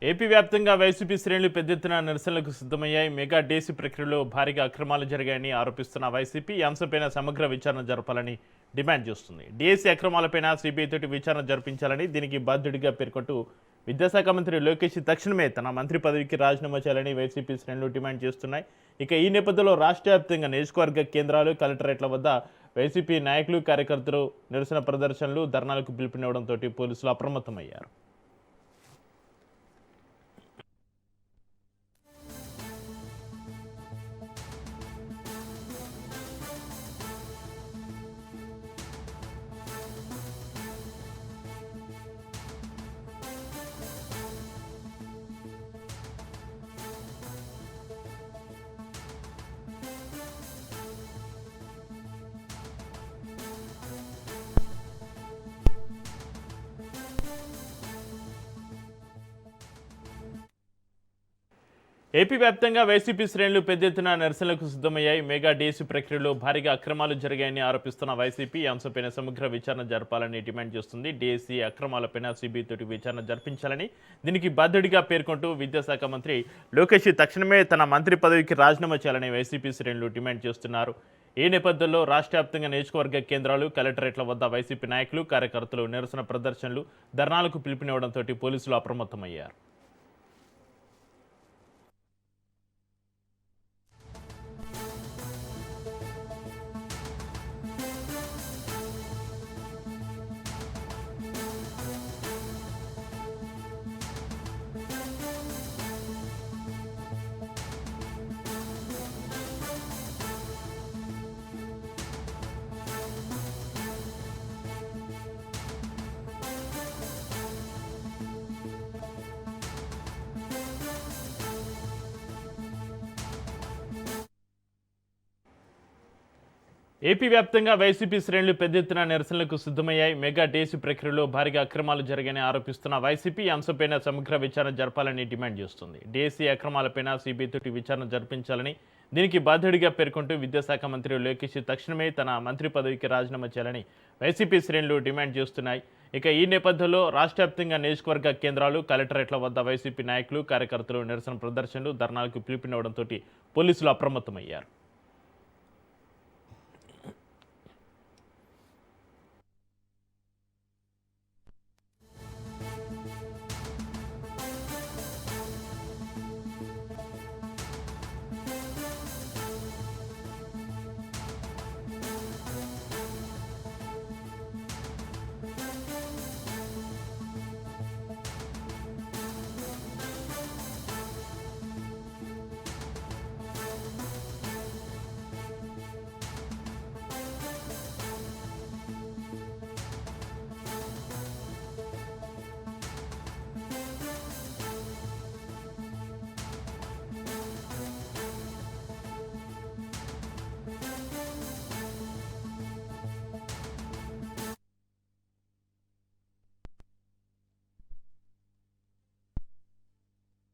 AP వ్యాప్తంగా YCP శ్రేణులు పెద్ద ఎత్తున నిరసనలకు సిద్ధమయ్యాయి. మెగా డీసీ ప్రక్రియలో భారీగా అక్రమాలు జరిగాయని ఆరోపిస్తున్న వైసీపీ ఈ అంశంపైన సమగ్ర విచారణ జరపాలని డిమాండ్ చేస్తుంది. డీఎస్సీ అక్రమాలపైన సిబిఐ తోటి విచారణ జరిపించాలని, దీనికి బాధ్యుడిగా పేర్కొంటూ విద్యాశాఖ మంత్రి లోకేష్ తక్షణమే తన మంత్రి పదవికి రాజీనామా చేయాలని వైసీపీ శ్రేణులు డిమాండ్ చేస్తున్నాయి. ఇక ఈ నేపథ్యంలో రాష్ట్ర వ్యాప్తంగా నియోజకవర్గ కేంద్రాలు, కలెక్టరేట్ల వద్ద వైసీపీ నాయకులు, కార్యకర్తలు నిరసన ప్రదర్శనలు, ధర్నాలకు పిలుపునివ్వడంతో పోలీసులు అప్రమత్తమయ్యారు. ఏపీ వ్యాప్తంగా వైసీపీ శ్రేణులు పెద్ద ఎత్తున నిరసనలకు సిద్ధమయ్యాయి. మెగా డీఎస్సీ ప్రక్రియలో భారీగా అక్రమాలు జరిగాయని ఆరోపిస్తున్న వైసీపీ ఈ అంశంపైన సమగ్ర విచారణ జరపాలని డిమాండ్ చేస్తుంది. డీఎస్సీ అక్రమాలపైన సిబిఐ తోటి విచారణ జరిపించాలని, దీనికి బాధ్యుడిగా పేర్కొంటూ విద్యాశాఖ మంత్రి లోకేష్ తక్షణమే తన మంత్రి పదవికి రాజీనామా చేయాలని వైసీపీ శ్రేణులు డిమాండ్ చేస్తున్నారు. ఈ నేపథ్యంలో రాష్ట్ర వ్యాప్తంగా నియోజకవర్గ కేంద్రాలు, కలెక్టరేట్ల వద్ద వైసీపీ నాయకులు, కార్యకర్తలు నిరసన ప్రదర్శనలు, ధర్నాలకు పిలుపునివ్వడంతో పోలీసులు అప్రమత్తమయ్యారు. ఏపీ వ్యాప్తంగా వైసీపీ శ్రేణులు పెద్ద ఎత్తున నిరసనలకు సిద్ధమయ్యాయి. మెగా డీఎస్సీ ప్రక్రియలో భారీగా అక్రమాలు జరిగాయని ఆరోపిస్తున్న వైసీపీ ఈ అంశంపైన సమగ్ర విచారణ జరపాలని డిమాండ్ చేస్తుంది. డీఎస్సీ అక్రమాలపైన సిబిఐ తోటి విచారణ జరిపించాలని, దీనికి బాధ్యుడిగా పేర్కొంటూ విద్యాశాఖ మంత్రి లోకేష్ తక్షణమే తన మంత్రి పదవికి రాజీనామా చేయాలని వైసీపీ శ్రేణులు డిమాండ్ చేస్తున్నాయి. ఇక ఈ నేపథ్యంలో రాష్ట్ర వ్యాప్తంగా నియోజకవర్గ కేంద్రాలు, కలెక్టరేట్ల వద్ద వైసీపీ నాయకులు, కార్యకర్తలు నిరసన ప్రదర్శనలు, ధర్నాలకు పిలుపునివ్వడంతో పోలీసులు అప్రమత్తమయ్యారు.